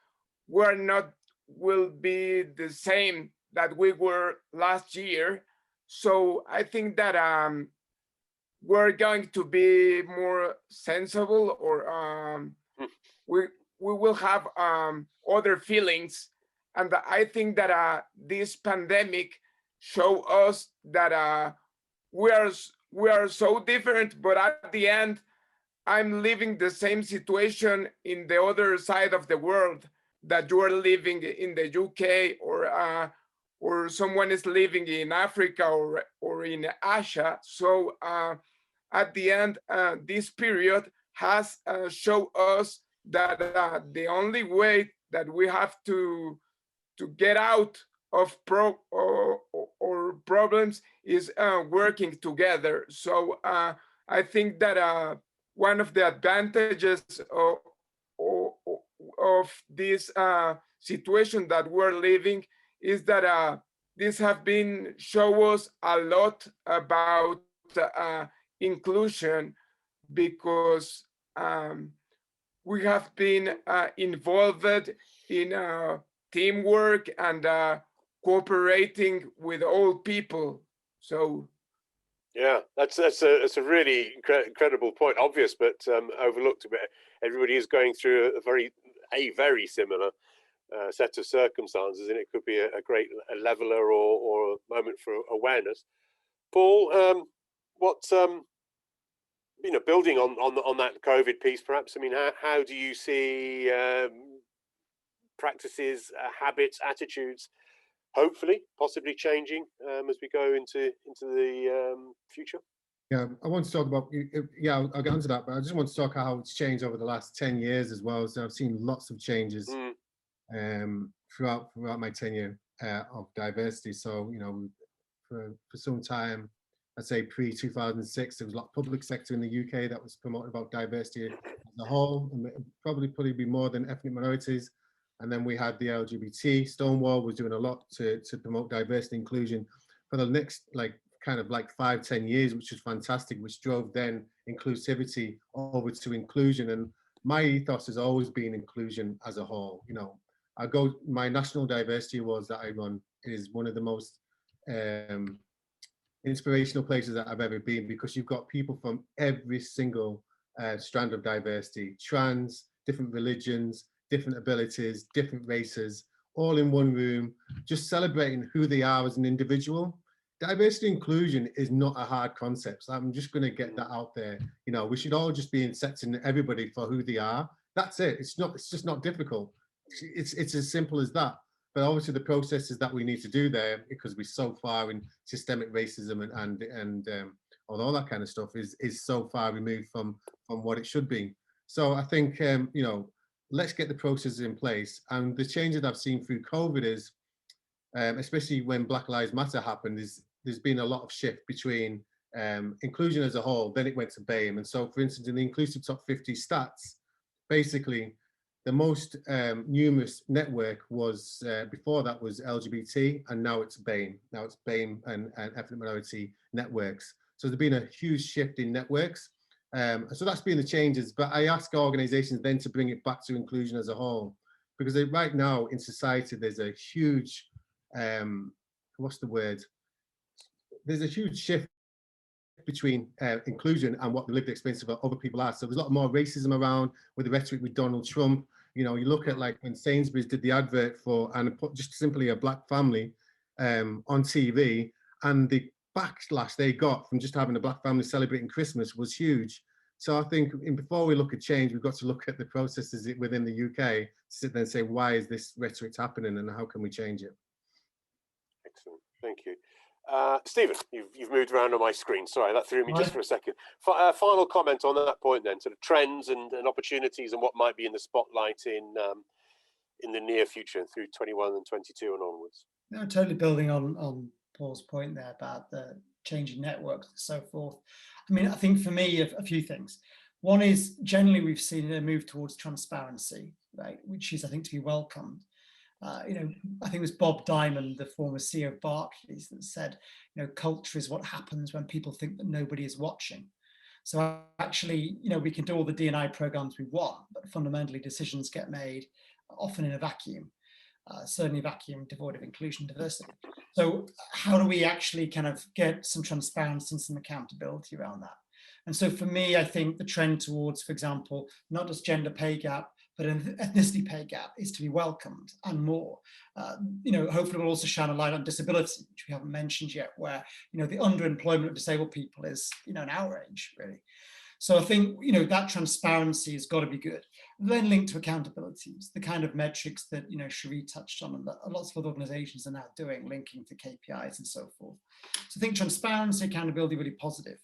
will be the same that we were last year. So I think that we're going to be more sensible, or we will have other feelings. And I think that this pandemic show us that we are so different, but at the end, I'm living the same situation in the other side of the world that you are living in the UK, or someone is living in Africa or in Asia. So at the end, this period has shown us that the only way that we have to get out of problems is working together. So I think that one of the advantages of this situation that we're living is that this have been show us a lot about inclusion, because we have been involved in teamwork and cooperating with all people. So Yeah, that's a really incredible point. Obvious, but overlooked a bit. Everybody is going through a very similar set of circumstances, and it could be a great leveler or a moment for awareness. Paul, what building on that COVID piece, perhaps. I mean, how do you see practices, habits, attitudes, hopefully, possibly changing as we go into the future? Yeah, I want to talk about, yeah, I'll get onto that, but I just want to talk how it's changed over the last 10 years as well. So I've seen lots of changes throughout my tenure of diversity. So, for some time, I'd say pre-2006, there was a lot of public sector in the UK that was promoting about diversity as a whole, and probably be more than ethnic minorities. And then we had the LGBT. Stonewall was doing a lot to promote diversity inclusion for the next kind of 5-10 years, which was fantastic, which drove then inclusivity over to inclusion. And my ethos has always been inclusion as a whole. My National Diversity Awards that I run is one of the most inspirational places that I've ever been, because you've got people from every single strand of diversity, trans, different religions, different abilities, different races, all in one room, just celebrating who they are as an individual. Diversity inclusion is not a hard concept. So I'm just going to get that out there. We should all just be accepting everybody for who they are. That's it. It's just not difficult. It's as simple as that. But obviously the processes that we need to do there, because we're so far in systemic racism and all that kind of stuff is so far removed from what it should be. So I think let's get the processes in place. And the changes I've seen through COVID is, especially when Black Lives Matter happened, there's been a lot of shift between inclusion as a whole. Then it went to BAME, and so for instance, in the inclusive top 50 stats, basically, the most numerous network was, before that was LGBT, and now it's BAME. Now it's BAME and ethnic minority networks. So there's been a huge shift in networks. So that's been the changes, but I ask organizations then to bring it back to inclusion as a whole, because right now in society, there's a huge, there's a huge shift between inclusion and what the lived experience of other people are. So there's a lot more racism around with the rhetoric with Donald Trump. You look at when Sainsbury's did the advert for, and put just simply a Black family on TV, and the backlash they got from just having a Black family celebrating Christmas was huge. So I think before we look at change, we've got to look at the processes within the UK, sit there and say, why is this rhetoric happening and how can we change it? Excellent, thank you. Stephen, you've moved around on my screen. Sorry, that threw me just for a second. Final comment on that point then, sort of trends and opportunities and what might be in the spotlight in the near future through 21 and 22 and onwards. No, totally building on Paul's point there about the changing networks and so forth. I mean, I think for me, a few things. One is generally we've seen a move towards transparency, right, which is, I think, to be welcomed. I think it was Bob Diamond, the former CEO of Barclays, that said, culture is what happens when people think that nobody is watching. So actually, we can do all the D&I programs we want, but fundamentally decisions get made often in a vacuum, certainly a vacuum devoid of inclusion and diversity. So how do we actually kind of get some transparency and some accountability around that? And so for me, I think the trend towards, for example, not just gender pay gap, but an ethnicity pay gap is to be welcomed and more. Hopefully we'll also shine a light on disability, which we haven't mentioned yet, where, the underemployment of disabled people is, an outrage, really. So I think, that transparency has got to be good. Then linked to accountabilities, the kind of metrics that, Cherie touched on and that lots of other organizations are now doing, linking to KPIs and so forth. So I think transparency, accountability, really positive.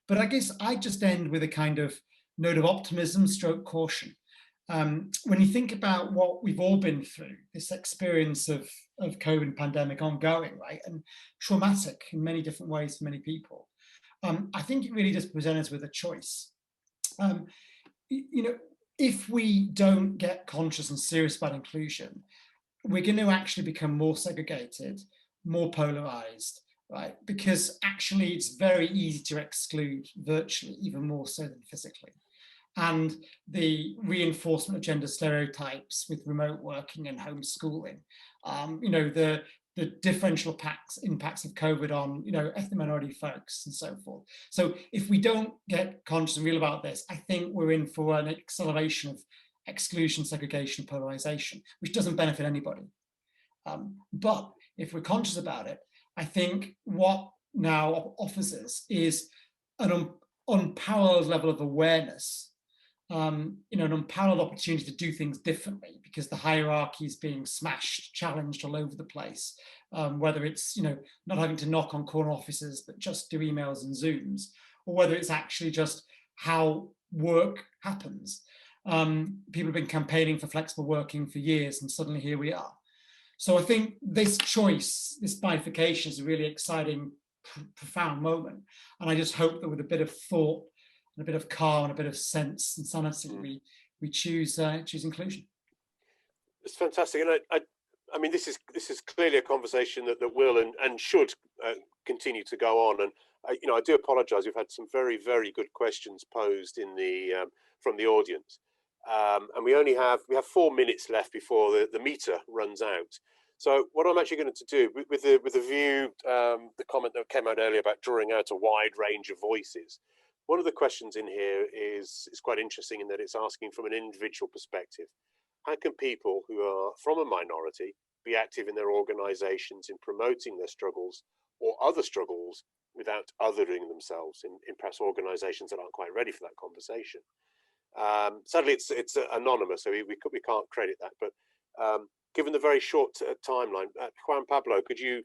But I guess I just end with a kind of note of optimism / caution. When you think about what we've all been through, this experience of COVID pandemic ongoing, right, and traumatic in many different ways for many people, I think it really just presents us with a choice. If we don't get conscious and serious about inclusion, we're going to actually become more segregated, more polarized, right? Because actually it's very easy to exclude virtually, even more so than physically. And the reinforcement of gender stereotypes with remote working and homeschooling, the the differential impacts of COVID on, ethnic minority folks and so forth. So if we don't get conscious and real about this, I think we're in for an acceleration of exclusion, segregation, polarization, which doesn't benefit anybody. But if we're conscious about it, I think what now offers us is an unparalleled level of awareness, an unparalleled opportunity to do things differently, because the hierarchy is being smashed, challenged all over the place. Whether it's not having to knock on corner offices, but just do emails and Zooms, or whether it's actually just how work happens. People have been campaigning for flexible working for years, and suddenly here we are. So I think this choice, this bifurcation, is a really exciting, profound moment. And I just hope that with a bit of thought and a bit of calm and a bit of sense and sanity, we choose inclusion. It's fantastic, and I mean, this is clearly a conversation that will and should continue to go on. And I do apologise. We've had some very, very good questions posed in the from the audience, and we have 4 minutes left before the meter runs out. So what I'm actually going to do with the view, the comment that came out earlier about drawing out a wide range of voices. One of the questions in here is quite interesting in that it's asking from an individual perspective. How can people who are from a minority be active in their organisations in promoting their struggles or other struggles without othering themselves in perhaps organisations that aren't quite ready for that conversation? Sadly, it's anonymous, so we can't credit that. But given the very short timeline, Juan Pablo, could you,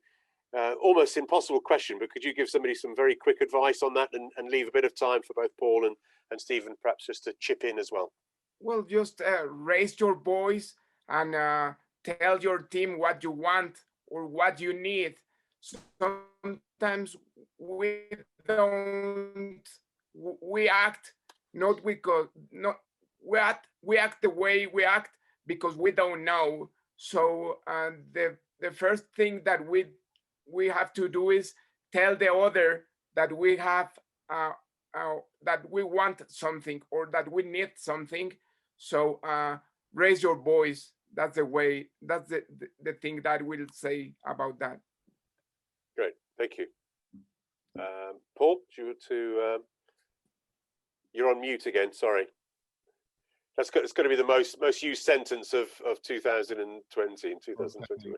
almost impossible question, but could you give somebody some very quick advice on that and leave a bit of time for both Paul and Stephen perhaps just to chip in as well? Well, just raise your voice and tell your team what you want or what you need. Sometimes we act not because we act the way we act because we don't know. So the first thing that we have to do is tell the other that we have that we want something or that we need something. So raise your voice. That's the way. That's the thing that I will say about that. Great, thank you. Paul, you're on mute again. Sorry. It's going to be the most used sentence of 2020 and 2021.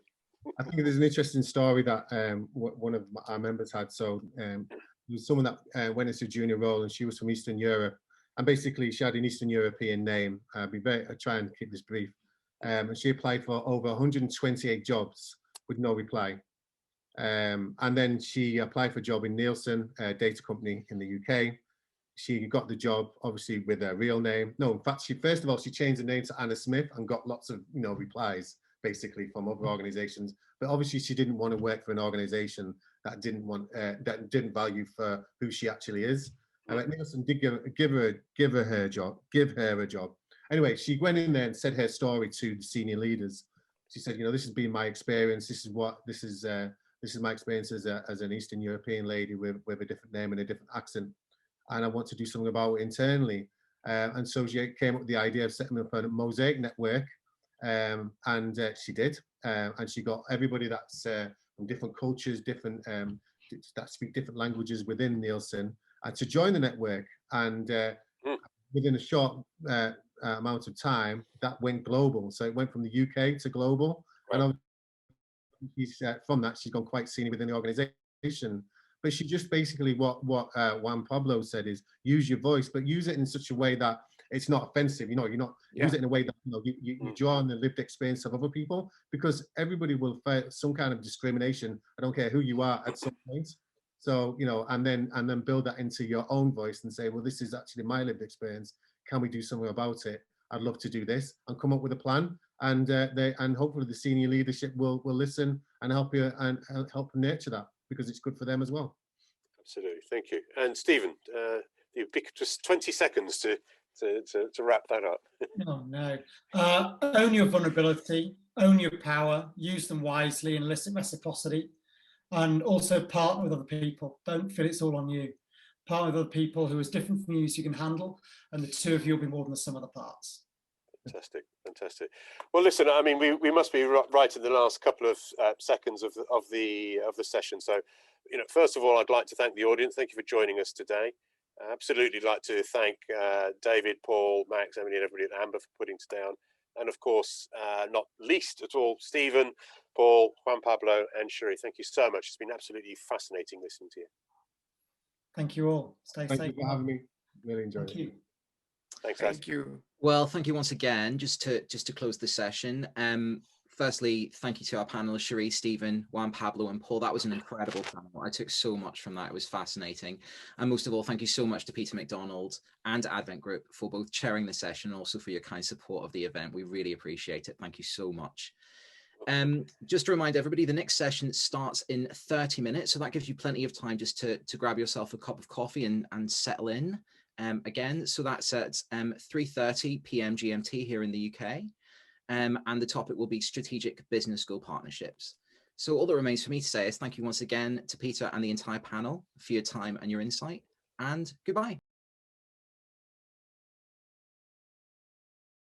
I think there's an interesting story that one of our members had. So there was someone that went into a junior role, and she was from Eastern Europe. And basically, she had an Eastern European name. I'll try and keep this brief. And she applied for over 128 jobs with no reply. And then she applied for a job in Nielsen, a data company in the UK. She got the job, obviously, with her real name. No, in fact, she changed the name to Anna Smith and got lots of replies, basically, from other organizations. But obviously, she didn't want to work for an organization that didn't value for who she actually is. And Nielsen did give her a job. Anyway, she went in there and said her story to the senior leaders. She said, this has been my experience. This is my experience as an Eastern European lady with a different name and a different accent, and I want to do something about it internally. And so she came up with the idea of setting up a mosaic network, and she did. And she got everybody that's from different cultures, that speak different languages within Nielsen, to join the network. And within a short amount of time, that went global. So it went from the UK to global. Right. And from that, she's gone quite senior within the organization. But she just basically, what Juan Pablo said is, use your voice, but use it in such a way that it's not offensive. Use it in a way that you draw on the lived experience of other people, because everybody will face some kind of discrimination. I don't care who you are at some point. So and then build that into your own voice and say, well, this is actually my lived experience. Can we do something about it? I'd love to do this, and come up with a plan. And hopefully the senior leadership will listen and help you and help nurture that, because it's good for them as well. Absolutely, thank you. And Stephen, you pick just 20 seconds to wrap that up. No. Own your vulnerability, own your power, use them wisely, and elicit reciprocity, and also partner with other people. Don't feel it's all on you. Partner with other people who are as different from you as you can handle, and the two of you will be more than the sum of the parts. Fantastic, fantastic. Well, listen, I mean, we must be right in the last couple of seconds of the session. So, you know, first of all, I'd like to thank the audience. Thank you for joining us today. I absolutely like to thank David, Paul, Max, Emily, and everybody at Amber for putting today on. And of course, not least at all, Stephen, Paul, Juan Pablo, and Sherry. Thank you so much. It's been absolutely fascinating listening to you. Thank you all. Stay safe. Thank you for having me. Really enjoyed Thank it. you. Thanks, guys. Thank you. Well, thank you once again. Just to close the session. Firstly, thank you to our panelists, Sherry, Stephen, Juan Pablo, and Paul. That was an incredible panel. I took so much from that. It was fascinating. And most of all, thank you so much to Peter McDonald and Advent Group for both chairing the session and also for your kind support of the event. We really appreciate it. Thank you so much. Just to remind everybody, the next session starts in 30 minutes. So that gives you plenty of time just to grab yourself a cup of coffee and settle in. Again, so that's at 3:30 p.m. GMT here in the UK. And the topic will be strategic business school partnerships. So all that remains for me to say is thank you once again to Peter and the entire panel for your time and your insight, and goodbye.